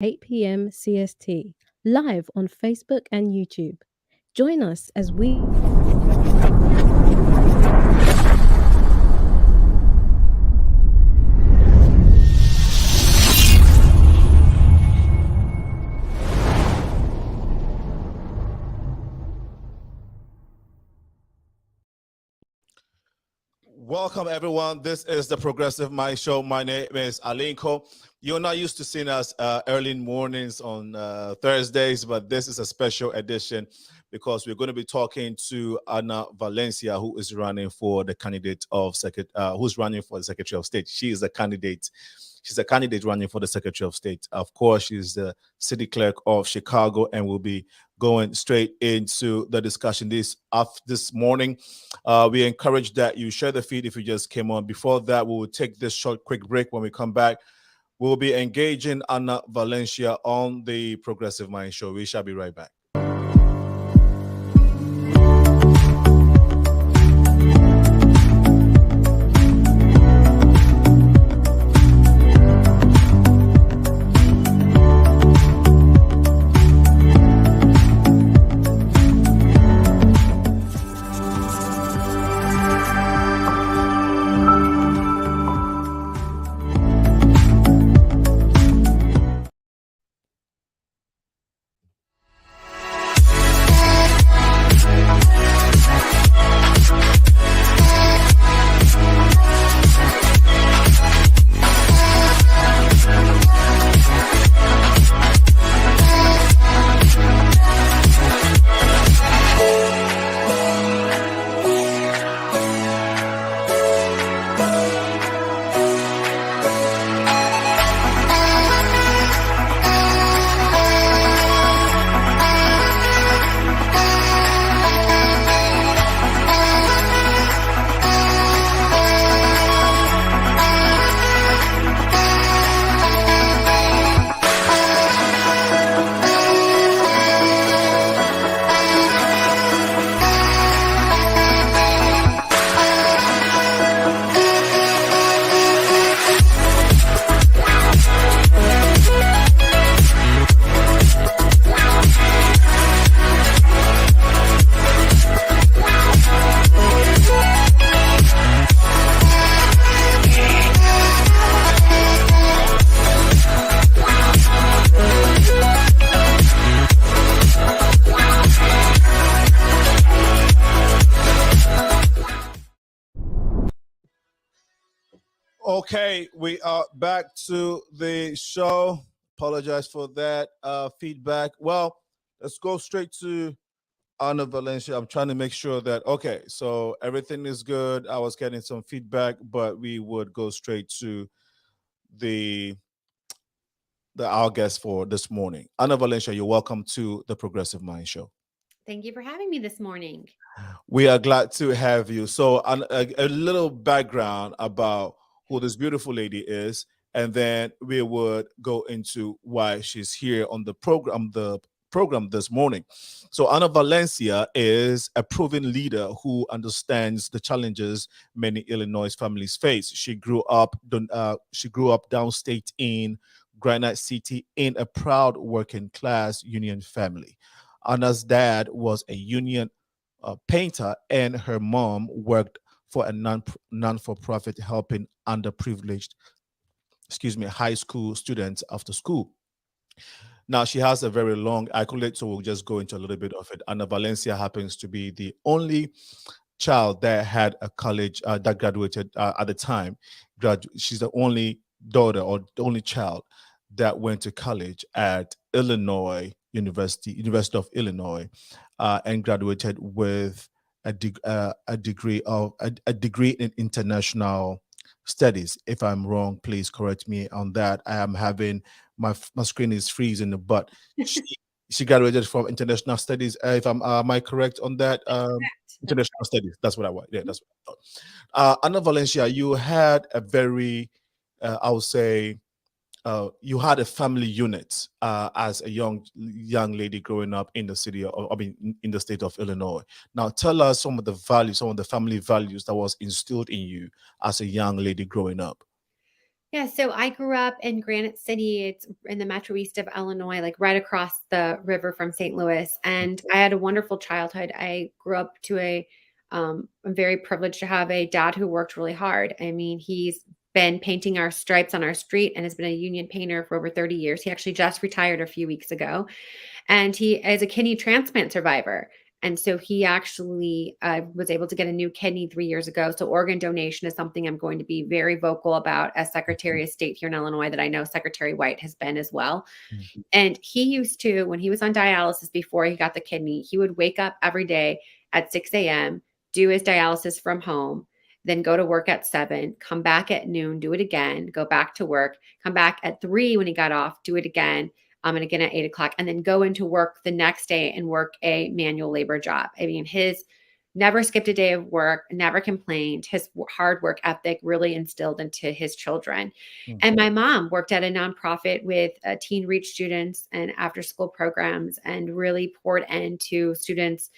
8 p.m. CST, live on Facebook and YouTube. Join us as we Welcome, everyone. This is the Progressive Mind Show. My name is Alinko. You're not used to seeing us early mornings on Thursdays, but this is a special edition because we're going to be talking to Ana Valencia, who is running for the candidate of who's running for the Secretary of State. She is a candidate. She's a candidate running for the Secretary of State. Of course, she's the city clerk of Chicago, and will be going straight into the discussion this morning. We encourage that you share the feed if you just came on. Before that, we will take this short, quick break. When we come back, we'll be engaging Ana Valencia on the Progressive Mind Show. We shall be right back. Okay, we are back to the show. Apologize for that feedback. Well, let's go straight to Ana Valencia. I'm trying to make sure that, okay, so everything is good. I was getting some feedback, but we would go straight to the our guest for this morning. Ana Valencia, you're welcome to the Progressive Mind Show. Thank you for having me this morning. We are glad to have you. So a little background about who this beautiful lady is, and then we would go into why she's here on the program this morning. So Ana Valencia is a proven leader who understands the challenges many Illinois families face. She grew up downstate in Granite City in a proud working class union family. Ana's dad was a union painter, and her mom worked for a non-for-profit helping underprivileged, high school students after school. Now, she has a very long accolade, so we'll just go into a little bit of it. Ana Valencia happens to be the only child that had a college that graduated at the time. She's the only daughter or the only child that went to college at University of Illinois, and graduated with a degree in international studies. If I'm wrong, please correct me on that. I am having my screen is freezing, but she graduated from international studies. If I'm am I correct on that? International studies. That's what I want. Yeah, that's what I thought. Ana Valencia, you had a very, I would say, you had a family unit as a young lady growing up in the city in the state of Illinois. Now tell us some of the values, some of the family values that was instilled in you as a young lady growing up. Yeah, so I grew up in Granite City. It's in the metro east of Illinois, like right across the river from St. Louis. And I had a wonderful childhood. I grew up to I'm very privileged to have a dad who worked really hard. I mean, he's been painting our stripes on our street and has been a union painter for over 30 years. He actually just retired a few weeks ago. And he is a kidney transplant survivor. And so he actually was able to get a new kidney 3 years ago. So organ donation is something I'm going to be very vocal about as Secretary of State here in Illinois, that I know Secretary White has been as well. Mm. And he used to, when he was on dialysis before he got the kidney, he would wake up every day at 6 a.m., do his dialysis from home, then go to work at 7, come back at noon, do it again, go back to work, come back at 3 when he got off, do it again, and again at 8 o'clock, and then go into work the next day and work a manual labor job. I mean, his never skipped a day of work, never complained. His hard work ethic really instilled into his children. Mm. And my mom worked at a nonprofit with teen reach students and after school programs, and really poured into students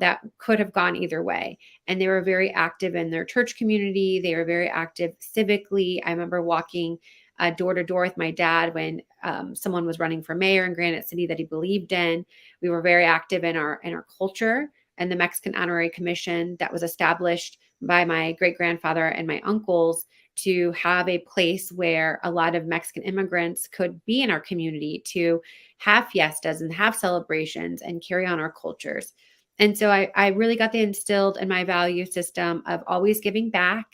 that could have gone either way. And they were very active in their church community. They were very active civically. I remember walking door to door with my dad when someone was running for mayor in Granite City that he believed in. We were very active in our culture, and the Mexican Honorary Commission that was established by my great grandfather and my uncles to have a place where a lot of Mexican immigrants could be in our community, to have fiestas and have celebrations and carry on our cultures. And so I really got the instilled in my value system of always giving back.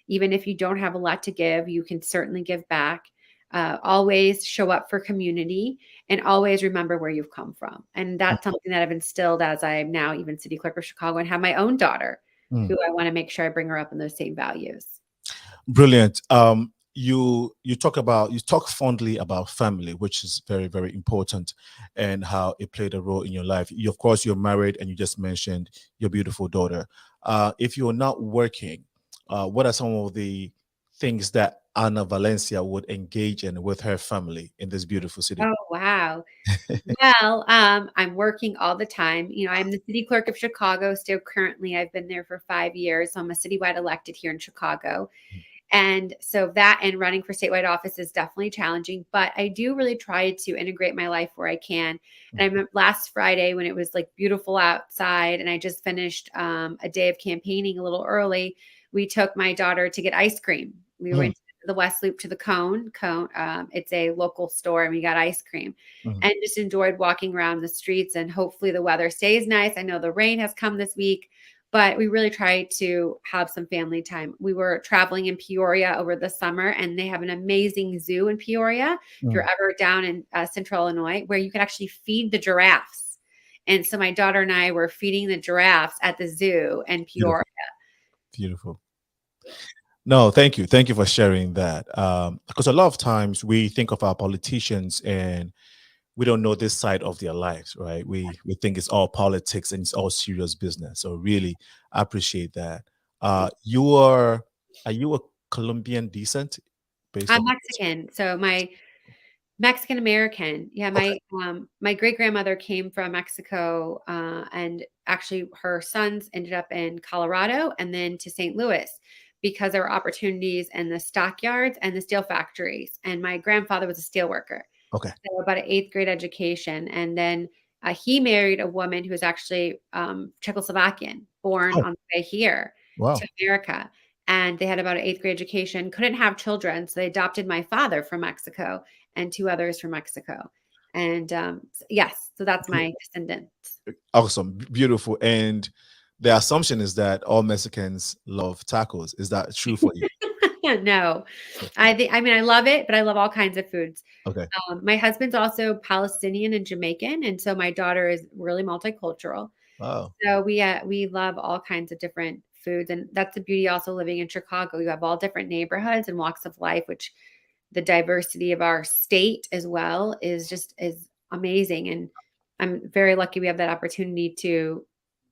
Even if you don't have a lot to give, you can certainly give back. Always show up for community, and always remember where you've come from. And that's something that I've instilled as I'm now even city clerk of Chicago and have my own daughter, Mm. who I want to make sure I bring her up in those same values. Brilliant. You talk fondly about family, which is very, very important, and how it played a role in your life. You, of course, you're married, and you just mentioned your beautiful daughter. If you're not working, what are some of the things that Anna Valencia would engage in with her family in this beautiful city? Oh, wow. Well, I'm working all the time. You know, I'm the city clerk of Chicago still currently. I've been there for 5 years. So I'm a citywide elected here in Chicago. And so that and running for statewide office is definitely challenging, but I do really try to integrate my life where I can. And I remember last Friday when it was like beautiful outside and I just finished a day of campaigning a little early, we took my daughter to get ice cream. We Mm. went to the West Loop to the Cone. It's a local store, and we got ice cream Mhm. and just enjoyed walking around the streets. And hopefully the weather stays nice. I know the rain has come this week, but we really try to have some family time. We were traveling in Peoria over the summer, and they have an amazing zoo in Peoria. If you're Mm. ever down in central Illinois, where you can actually feed the giraffes. And so my daughter and I were feeding the giraffes at the zoo in Peoria. Beautiful. Beautiful. No, thank you. Thank you for sharing that. Because a lot of times we think of our politicians and we don't know this side of their lives, right? We think it's all politics and it's all serious business. So really, I appreciate that. You are you a Colombian descent based I'm on? Mexican, so my Mexican American. Yeah, Okay. my great grandmother came from Mexico, and actually her sons ended up in Colorado and then to St. Louis because there were opportunities in the stockyards and the steel factories. And my grandfather was a steel worker, Okay. so about an eighth grade education, and then he married a woman who was actually Czechoslovakian, born Oh, on the way here wow. to America. And they had about an eighth grade education, couldn't have children, so they adopted my father from Mexico and 2 others from Mexico. And, yes, so that's my descendants. Awesome. Beautiful. And the assumption is that all Mexicans love tacos. Is that true for you? No, I mean, I love it, but I love all kinds of foods. Okay. My husband's also Palestinian and Jamaican, and so my daughter is really multicultural. Wow. So we love all kinds of different foods, and that's the beauty also living in Chicago. You have all different neighborhoods and walks of life, which the diversity of our state as well is amazing. And I'm very lucky we have that opportunity to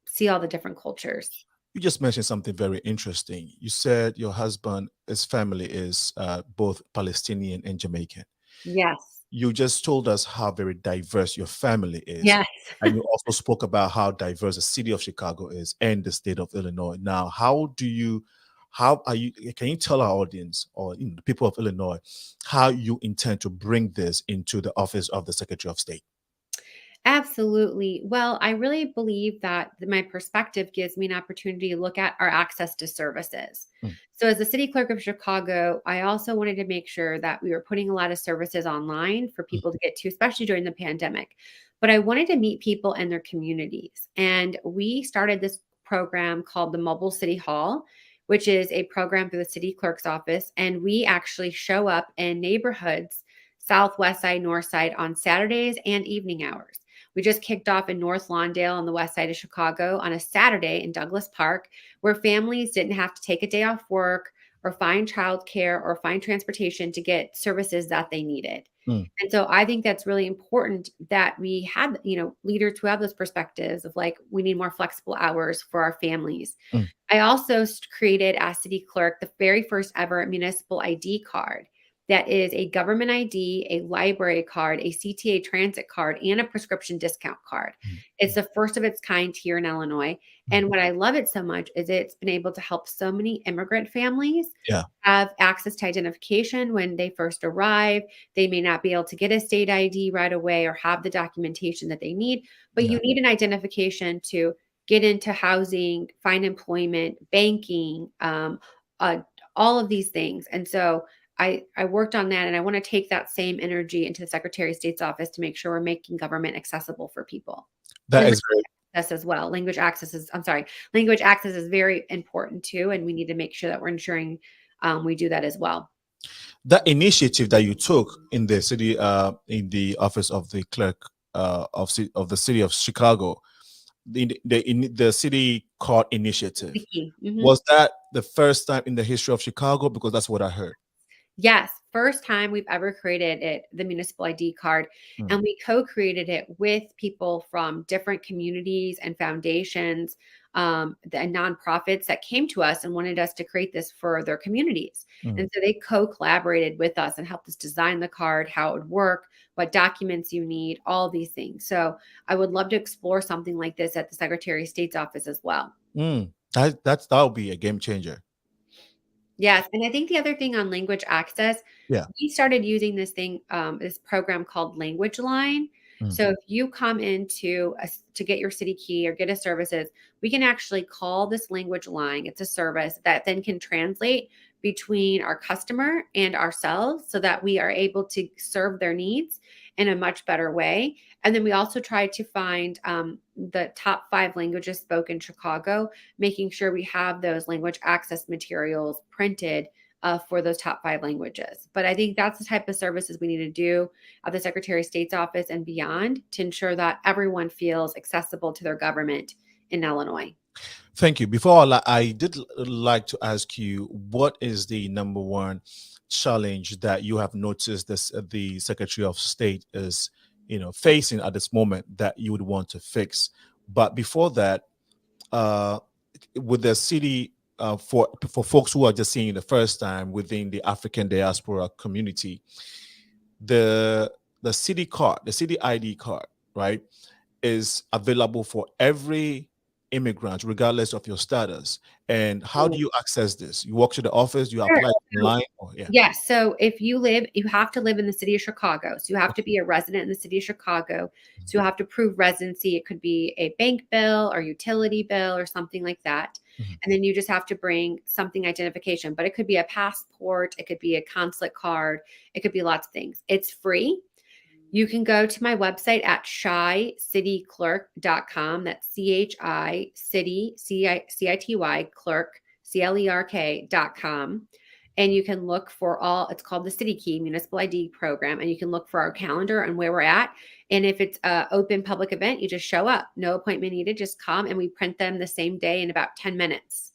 see all the different cultures. You just mentioned something very interesting. You said your husband, his family is both Palestinian and Jamaican. Yes. You just told us how very diverse your family is. Yes. And you also spoke about how diverse the city of Chicago is and the state of Illinois. Now, how are you? Can you tell our audience or the people of Illinois how you intend to bring this into the office of the Secretary of State? Absolutely. Well, I really believe that my perspective gives me an opportunity to look at our access to services. Mm, So, as the city clerk of Chicago, I also wanted to make sure that we were putting a lot of services online for mm, people to get to, especially during the pandemic. But I wanted to meet people in their communities. And we started this program called the Mobile City Hall, which is a program through the city clerk's office. And we actually show up in neighborhoods, southwest side, north side, on Saturdays and evening hours. We just kicked off in North Lawndale on the west side of Chicago on a Saturday in Douglas Park, where families didn't have to take a day off work or find childcare or find transportation to get services that they needed. mm, And so I think that's really important that we have, leaders who have those perspectives of like, we need more flexible hours for our families. mm, I also created as city clerk the very first ever municipal ID card that is a government ID, a library card, a CTA transit card, and a prescription discount card. mm, It's the first of its kind here in Illinois. mm. And what I love it so much is it's been able to help so many immigrant families Yeah. have access to identification when they first arrive. They may not be able to get a state ID right away or have the documentation that they need, but Yeah. you need an identification to get into housing, find employment, banking, uh, all of these things. And so I worked on that, and I want to take that same energy into the Secretary of State's office to make sure we're making government accessible for people. That And is very access as well. Language access is very important too, and we need to make sure that we're ensuring we do that as well. that initiative that you took in the city, in the office of the clerk of the city of Chicago, the city court initiative. The key. Mhm. Was that the first time in the history of Chicago? Because that's what I heard. Yes, first time we've ever created it, the municipal ID card, Mm, and we co-created it with people from different communities and foundations, and nonprofits that came to us and wanted us to create this for their communities. mm. And so they co-collaborated with us and helped us design the card, how it would work, what documents you need, all these things. So I would love to explore something like this at the Secretary of State's office as well. That would be a game changer. Yes, and I think the other thing on language access, Yeah. we started using this program called Language Line. Mm, So if you come into to get your city key or get a services, we can actually call this language line. It's a service that then can translate between our customer and ourselves so that we are able to serve their needs in a much better way. And then we also try to find the top 5 languages spoken in Chicago, making sure we have those language access materials printed for those top 5 languages. But I think that's the type of services we need to do at the Secretary of State's office and beyond to ensure that everyone feels accessible to their government in Illinois. Thank you. Before I did like to ask you, what is the number one challenge that you have noticed this the Secretary of State is, facing at this moment that you would want to fix? But before that, uh, with the city, for folks who are just seeing it the first time within the African diaspora community, the city card, the city ID card, right, is available for every immigrant, regardless of your status. And how do you access this? You walk to the office, you Sure. apply online, or yeah. Yes. So if you have to live in the city of Chicago. So you have to be a resident in the city of Chicago. So you have to prove residency. It could be a bank bill or utility bill or something like that. Mhm. And then you just have to bring something identification, but it could be a passport. It could be a consulate card. It could be lots of things. It's free. You can go to my website at chycityclerk.com. That's CHI city, CITY clerk, CLERK.com. And you can look for it's called the City Key Municipal ID Program. And you can look for our calendar and where we're at. And if it's an open public event, you just show up. No appointment needed. Just come and we print them the same day in about 10 minutes.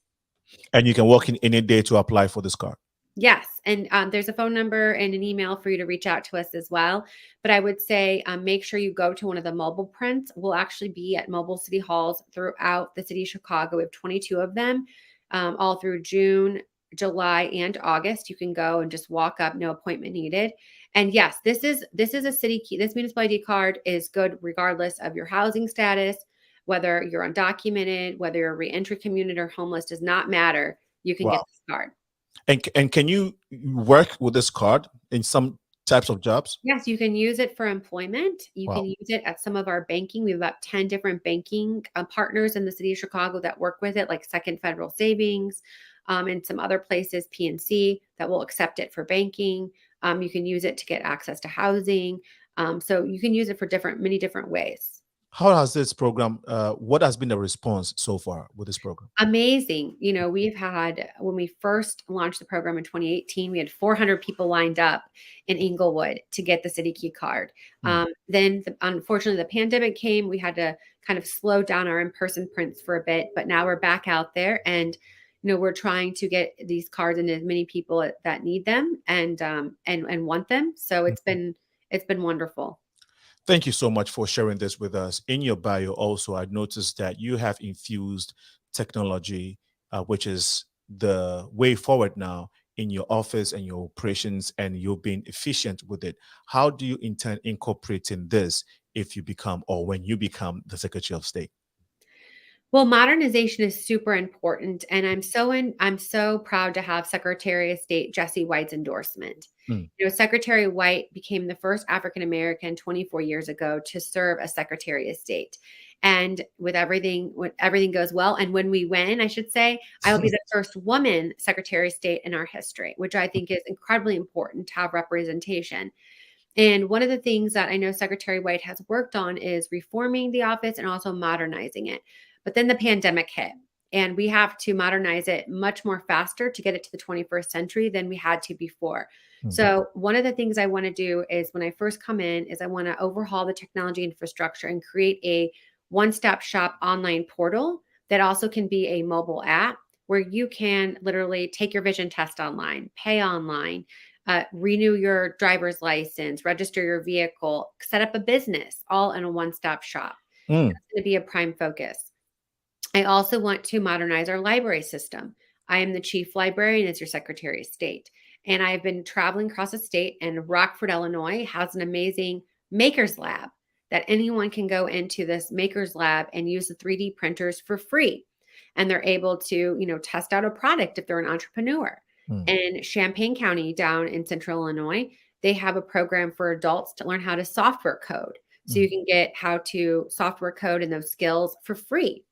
And you can walk in any day to apply for this card. Yes. And there's a phone number and an email for you to reach out to us as well. But I would say make sure you go to one of the mobile prints. We'll actually be at mobile city halls throughout the city of Chicago. We have 22 of them all through June, July, and August. You can go and just walk up, no appointment needed. And yes, this is a city key. This municipal ID card is good regardless of your housing status, whether you're undocumented, whether you're a reentry community or homeless, does not matter. you can get Wow. this card. And can you work with this card in some types of jobs? Yes, you can use it for employment. You can Wow. use it at some of our banking. We have about 10 different banking partners in the city of Chicago that work with it, like Second Federal Savings, and some other places, PNC, that will accept it for banking. You can use it to get access to housing. So you can use it for many different ways. How has this program, what has been the response so far with this program? Amazing. We've had, when we first launched the program in 2018, we had 400 people lined up in Inglewood to get the City Key card. Mm. Then, unfortunately, the pandemic came. We had to kind of slow down our in-person prints for a bit, but now we're back out there, and we're trying to get these cards into as many people that need them and want them. So it's been wonderful. Thank you so much for sharing this with us. In your bio, also, I noticed that you have infused technology, which is the way forward now in your office and your operations, and you're being efficient with it. How do you intend incorporating this if you become, or when you become, the Secretary of State? Well, modernization is super important, and I'm so proud to have Secretary of State Jesse White's endorsement. Mm. Secretary White became the first African American 24 years ago to serve as Secretary of State. And when everything goes well, and when we win, I should say, I will be the first woman Secretary of State in our history, which I think is incredibly important to have representation. And one of the things that I know Secretary White has worked on is reforming the office and also modernizing it. But then the pandemic hit, and we have to modernize it much more faster to get it to the 21st century than we had to before. Mm. So one of the things I want to do is, when I first come in, is I want to overhaul the technology infrastructure and create a one-stop shop online portal that also can be a mobile app where you can literally take your vision test online, pay online, renew your driver's license, register your vehicle, set up a business, all in a one-stop shop. Mm. That's going to be a prime focus. I also want to modernize our library system. I am the chief librarian as your Secretary of State. And I've been traveling across the state, and Rockford, Illinois has an amazing makers lab that anyone can go into this makers lab and use the 3D printers for free. And they're able to, test out a product if they're an entrepreneur. Mm. In Champaign County, down in central Illinois, they have a program for adults to learn how to software code. So you can get how to software code and those skills for free.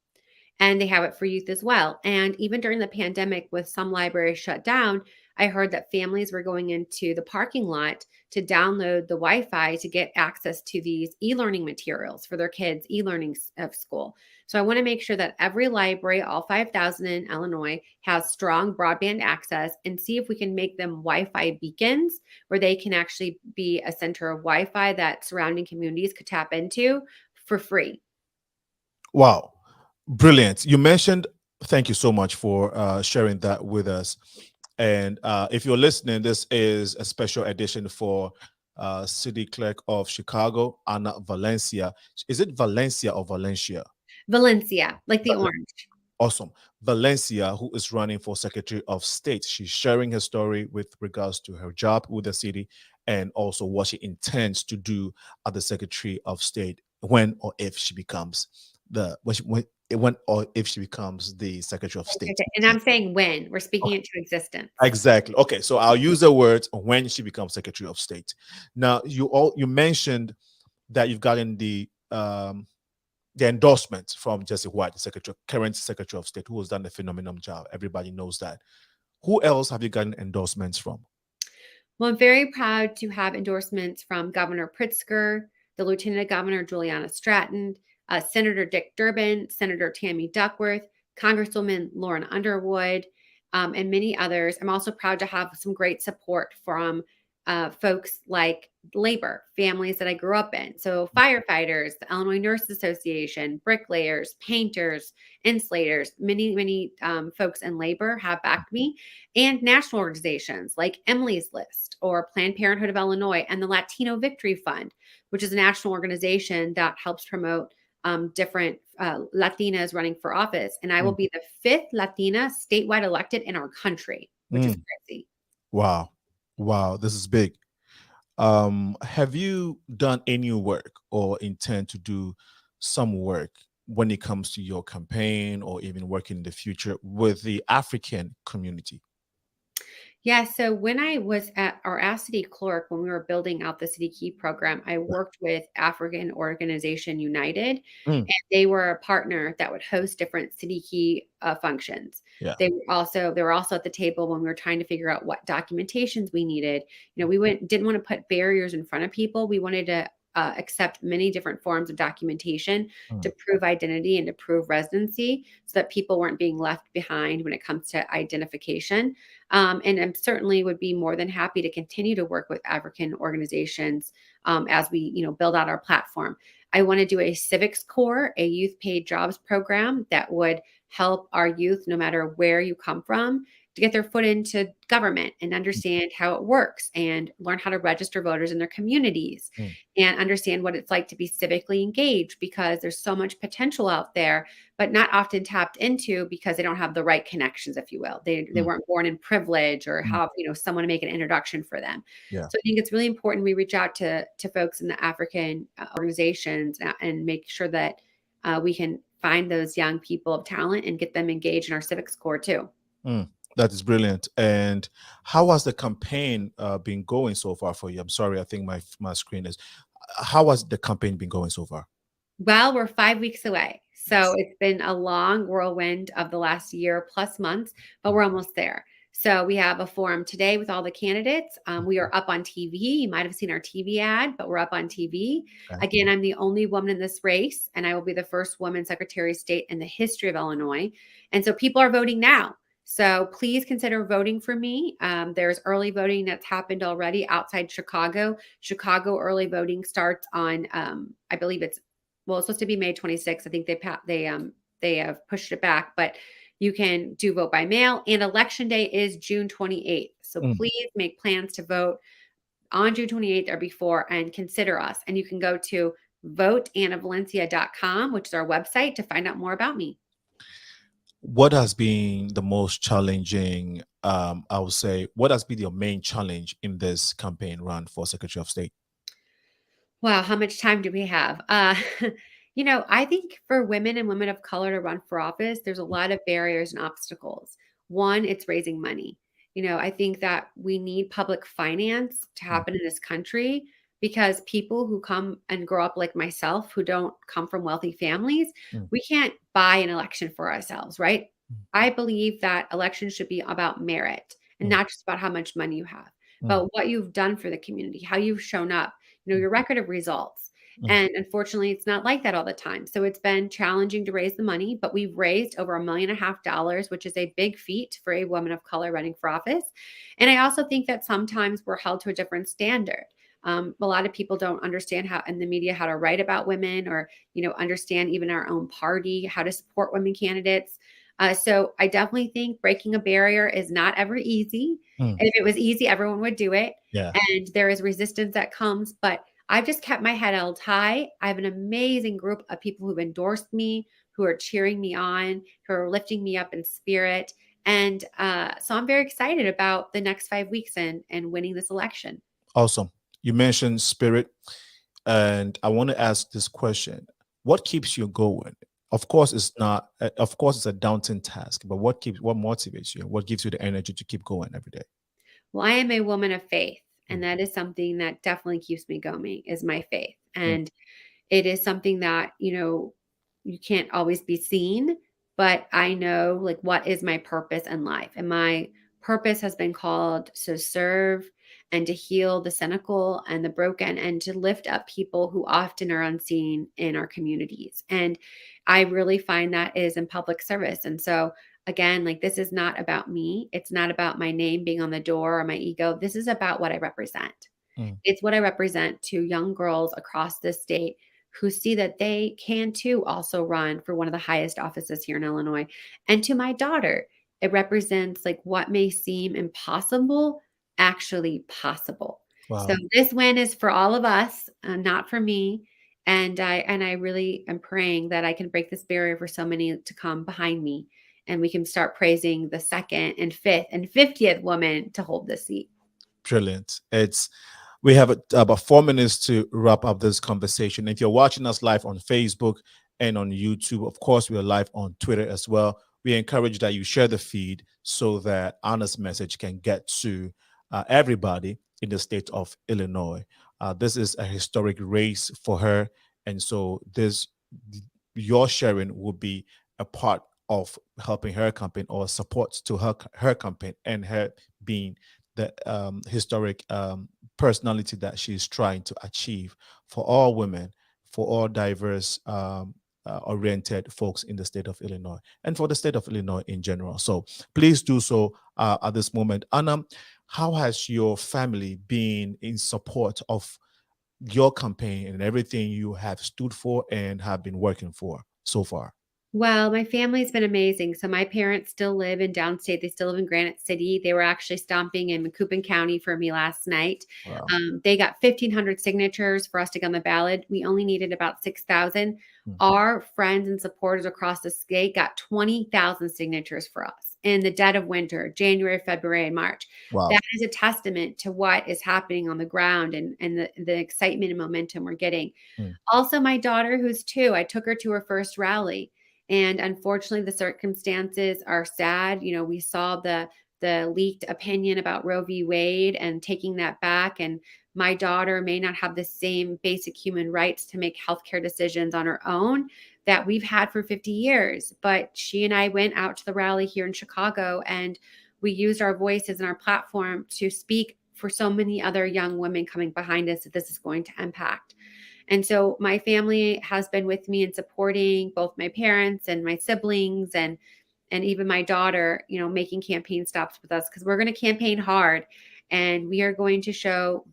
And they have it for youth as well. And even during the pandemic, with some libraries shut down, I heard that families were going into the parking lot to download the Wi-Fi to get access to these e-learning materials for their kids' e-learning of school. So I want to make sure that every library, all 5,000 in Illinois, has strong broadband access, and see if we can make them Wi-Fi beacons where they can actually be a center of Wi-Fi that surrounding communities could tap into for free. Wow. Brilliant. You mentioned, thank you so much for sharing that with us. And if you're listening, this is a special edition for City Clerk of Chicago, Anna Valencia. Is it Valencia or Valencia? Valencia, like the orange. Awesome. Valencia, who is running for Secretary of State. She's sharing her story with regards to her job with the city, and also what she intends to do at the Secretary of State when or if she becomes when or if she becomes the Secretary of State. And I'm saying when. We're speaking it to existence. Exactly. Okay, so I'll use the words when she becomes Secretary of State. Now, you mentioned that you've gotten the endorsement from Jesse White, the current Secretary of State, who has done a phenomenal job. Everybody knows that. Who else have you gotten endorsements from? Well, I'm very proud to have endorsements from Governor Pritzker, the Lieutenant Governor Juliana Stratton, Senator Dick Durbin, Senator Tammy Duckworth, Congresswoman Lauren Underwood, and many others. I'm also proud to have some great support from folks like labor, families that I grew up in. So firefighters, the Illinois Nurses Association, bricklayers, painters, insulators, many folks in labor have backed me, and national organizations like Emily's List or Planned Parenthood of Illinois and the Latino Victory Fund, which is a national organization that helps promote different Latinas running for office. And I will be the 5th Latina statewide elected in our country, which is crazy. Wow. Wow. This is big. Have you done any work or intend to do some work when it comes to your campaign or even working in the future with the African community? Yeah, so when I was at our city clerk, when we were building out the City Key program, I worked with African Organization United, Mm, and they were a partner that would host different City Key functions. yeah. They were also at the table when we were trying to figure out what documentations we needed. We didn't want to put barriers in front of people. We wanted to accept many different forms of documentation Mm, to prove identity and to prove residency, so that people weren't being left behind when it comes to identification. And I certainly would be more than happy to continue to work with African organizations as we, build out our platform. I want to do a civics core, a youth paid jobs program that would help our youth, no matter where you come from, to get their foot into government and understand how it works and learn how to register voters in their communities mm, and understand what it's like to be civically engaged, because there's so much potential out there, but not often tapped into because they don't have the right connections, if you will. They mm, weren't born in privilege or mm. have, someone to make an introduction for them. Yeah. So I think it's really important we reach out to folks in the African organizations and make sure that we can find those young people of talent and get them engaged in our civics core too. Mm, that is brilliant. And how has the campaign been going so far for you? I'm sorry, I think my screen is. How has the campaign been going so far? Well, we're 5 weeks away. So Yes. it's been a long whirlwind of the last year plus months, but Mm, we're almost there. So we have a forum today with all the candidates. We mhm. are up on TV. You might have seen our TV ad, but we're up on TV. Okay. Again, I'm the only woman in this race, and I will be the first woman Secretary of State in the history of Illinois. And so people are voting now. So please consider voting for me. There's early voting that's happened already outside Chicago. Chicago early voting starts on, I believe it's supposed to be May 26th. I think they have pushed it back, but you can do vote by mail, and election day is June 28th. So Mm. please make plans to vote on June 28th or before and consider us. And you can go to voteannavalencia.com, which is our website, to find out more about me. What has been the most challenging? I would say, what has been your main challenge in this campaign run for Secretary of State? Wow, how much time do we have? I think for women and women of color to run for office, there's a lot of barriers and obstacles. One, it's raising money. I think that we need public finance to Mm, happen in this country, because people who come and grow up like myself, who don't come from wealthy families, mm, we can't buy an election for ourselves, right? mm, I believe that elections should be about merit and mm, not just about how much money you have, mm, but what you've done for the community, how you've shown up, mm, your record of results. mm. And unfortunately, it's not like that all the time. So it's been challenging to raise the money, but we've raised over $1.5 million, which is a big feat for a woman of color running for office. And I also think that sometimes we're held to a different standard. A lot of people don't understand how in the media how to write about women, or understand even our own party, how to support women candidates. So I definitely think breaking a barrier is not ever easy. Mm. If it was easy, everyone would do it. Yeah. And there is resistance that comes, but I've just kept my head held high. I have an amazing group of people who've endorsed me, who are cheering me on, who are lifting me up in spirit. And so I'm very excited about the next 5 weeks and winning this election. Awesome. You mentioned spirit, and I want to ask this question: what keeps you going? Of course, it's not. Of course, it's a daunting task, but what motivates you? What gives you the energy to keep going every day? Well, I am a woman of faith, Mm, and that is something that definitely keeps me going, is my faith. mm, And it is something that, you can't always be seen, but I know, like, what is my purpose in life. And my purpose has been called to serve and to heal the cynical and the broken, and to lift up people who often are unseen in our communities. And I really find that is in public service. And so again, like, this is not about me. It's not about my name being on the door or my ego. This is about what I represent. mm. It's what I represent to young girls across this state who see that they can too also run for one of the highest offices here in Illinois. And to my daughter, it represents, like, what may seem impossible actually possible. So Wow. this win is for all of us, not for me. And I really am praying that I can break this barrier for so many to come behind me, and we can start praising the second and fifth and 50th woman to hold this seat. Brilliant. We have about 4 minutes to wrap up this conversation. If you're watching us live on Facebook and on YouTube. Of course, we are live on Twitter as well. We encourage that you share the feed so that Anna's message can get to everybody in the state of Illinois. This is a historic race for her, and so this your sharing will be a part of helping her campaign or support to her campaign and her being the historic personality that she's trying to achieve for all women, for all diverse oriented folks in the state of Illinois and for the state of Illinois in general. So please do so at this moment. Anna, how has your family been in support of your campaign and everything you have stood for and have been working for so far? Well, my family's been amazing. So my parents still live in downstate. They still live in Granite City. They were actually stomping in Macoupin County for me last night. Wow. They got 1,500 signatures for us to get on the ballot. We only needed about 6,000. Our friends and supporters across the state got 20,000 signatures for us in the dead of winter, January, February, and March. Wow. That is a testament to what is happening on the ground and the excitement and momentum we're getting. Also, my daughter, who's 2, I took her to her first rally. And unfortunately, the circumstances are sad. You know, we saw the leaked opinion about Roe v. Wade and taking that back. And my daughter may not have the same basic human rights to make healthcare decisions on her own that we've had for 50 years. But she and I went out to the rally here in Chicago, and we used our voices and our platform to speak for so many other young women coming behind us that this is going to impact. And so my family has been with me in supporting both my parents and my siblings and even my daughter, you know, making campaign stops with us because we're going to campaign hard. And we are going to show,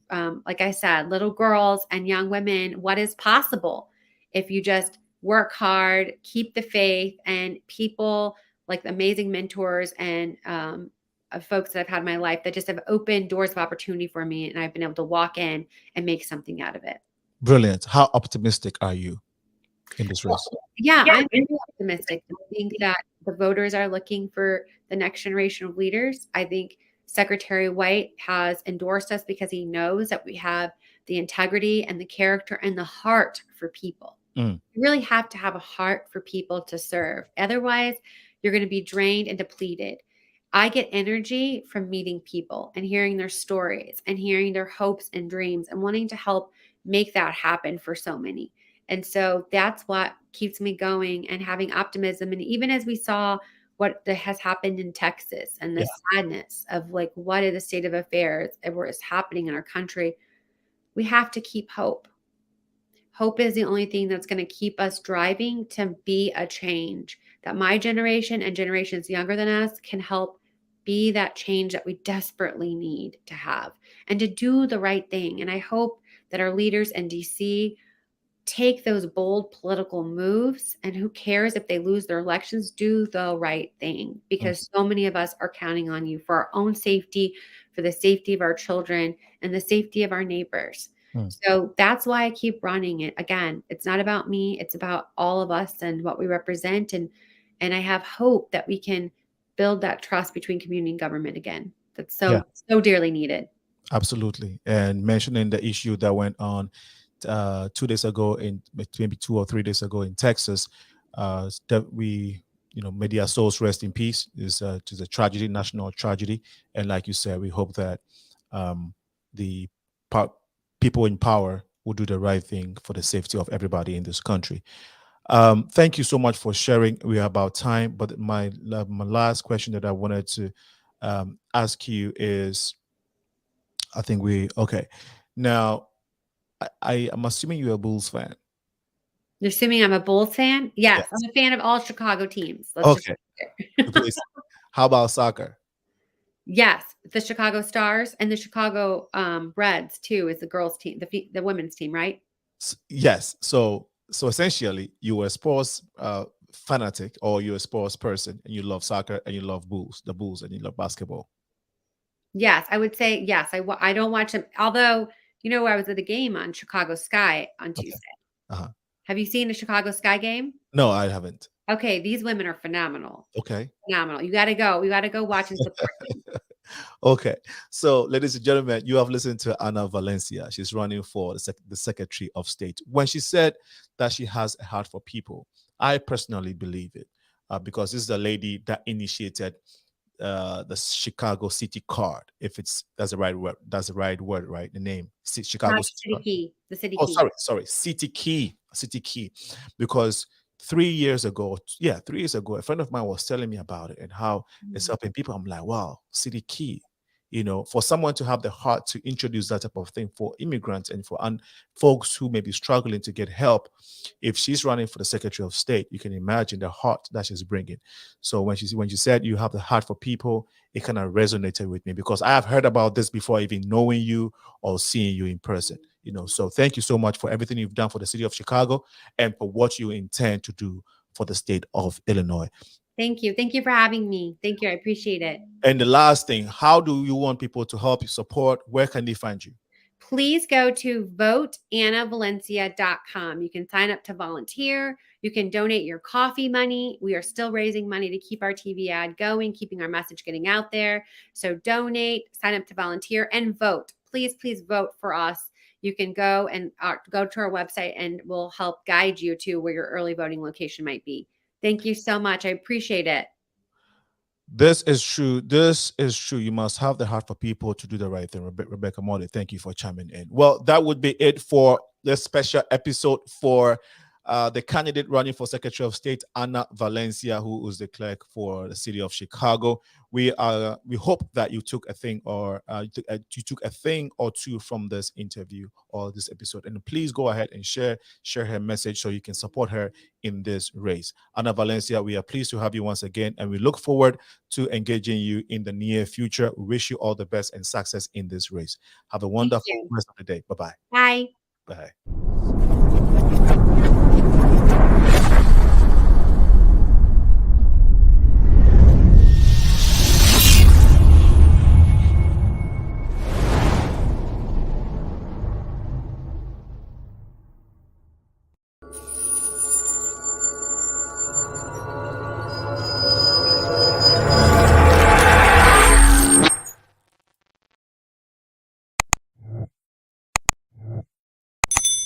like I said, little girls and young women what is possible if you just work hard, keep the faith, and people like amazing mentors and folks that I've had in my life that just have opened doors of opportunity for me. And I've been able to walk in and make something out of it. Brilliant. How optimistic are you in this race? Yeah, I'm really optimistic. I think that the voters are looking for the next generation of leaders. I think Secretary White has endorsed us because he knows that we have the integrity and the character and the heart for people. You really have to have a heart for people to serve. Otherwise, you're going to be drained and depleted. I get energy from meeting people and hearing their stories and hearing their hopes and dreams and wanting to help make that happen for so many. And so that's what keeps me going and having optimism. And even as we saw what has happened in Texas and the sadness of like what is the state of affairs and what is happening in our country, we have to keep hope. Hope is the only thing that's going to keep us driving to be a change that my generation and generations younger than us can help be that change that we desperately need to have and to do the right thing. And I hope that our leaders in DC take those bold political moves, and who cares if they lose their elections, do the right thing, because so many of us are counting on you for our own safety, for the safety of our children, and the safety of our neighbors. So that's why I keep running it. Again, it's not about me, it's about all of us and what we represent. And I have hope that we can build that trust between community and government again. That's so dearly needed. Absolutely. And mentioning the issue that went on 2 days ago in maybe 2 or 3 days ago in Texas, that we, you know, may their souls rest in peace. Is a tragedy, national tragedy. And like you said, we hope that the people in power will do the right thing for the safety of everybody in this country. Thank you so much for sharing. We are about time, but my last question that I wanted to ask you is, I think okay. Now, I am assuming you're a Bulls fan. You're assuming I'm a Bulls fan? Yes. I'm a fan of all Chicago teams. Okay. How about soccer? Yes, the Chicago Stars and the Chicago Reds too is the girls' team, the women's team, right? Yes. So essentially, you were a sports fanatic, or you're a sports person, and you love soccer, and you love the Bulls, and you love basketball. Yes, I would say yes. I don't watch them, although I was at a game on Chicago Sky on Tuesday. Have you seen a Chicago Sky game? No, I haven't. Okay, these women are phenomenal. Okay, phenomenal. You got to go. We got to go watch and support them. Okay, so ladies and gentlemen, you have listened to Anna Valencia. She's running for the Secretary of State. When she said that she has a heart for people, I personally believe it, because this is the lady that initiated the Chicago City Card. If it's that's the right word, that's the right word, right? The name, Chicago Not City the city Card. key. The city Oh, key. sorry, City Key, because 3 years ago, yeah, 3 years ago, a friend of mine was telling me about it and how it's Mm. helping people. I'm like, wow, City Key, for someone to have the heart to introduce that type of thing for immigrants and for folks who may be struggling to get help. If she's running for the Secretary of State, you can imagine the heart that she's bringing. So when she said you have the heart for people, it kind of resonated with me because I have heard about this before even knowing you or seeing you in person. So thank you so much for everything you've done for the city of Chicago and for what you intend to do for the state of Illinois. Thank you. Thank you for having me. Thank you. I appreciate it. And the last thing, how do you want people to help you support? Where can they find you? Please go to voteannavalencia.com. You can sign up to volunteer. You can donate your coffee money. We are still raising money to keep our TV ad going, keeping our message getting out there. So donate, sign up to volunteer, and vote. Please, please vote for us. You can go and go to our website and we'll help guide you to where your early voting location might be. Thank you so much. I appreciate it. This is true. This is true. You must have the heart for people to do the right thing. Rebecca Morley, thank you for chiming in. Well, that would be it for this special episode for the candidate running for Secretary of State, Anna Valencia, who is the clerk for the city of Chicago. We hope that you took a thing or you took a thing or two from this interview or this episode. And please go ahead and share her message so you can support her in this race. Anna Valencia, we are pleased to have you once again, and we look forward to engaging you in the near future. We wish you all the best and success in this race. Have a Thank wonderful you. rest of the day. Bye-bye. Bye. Bye.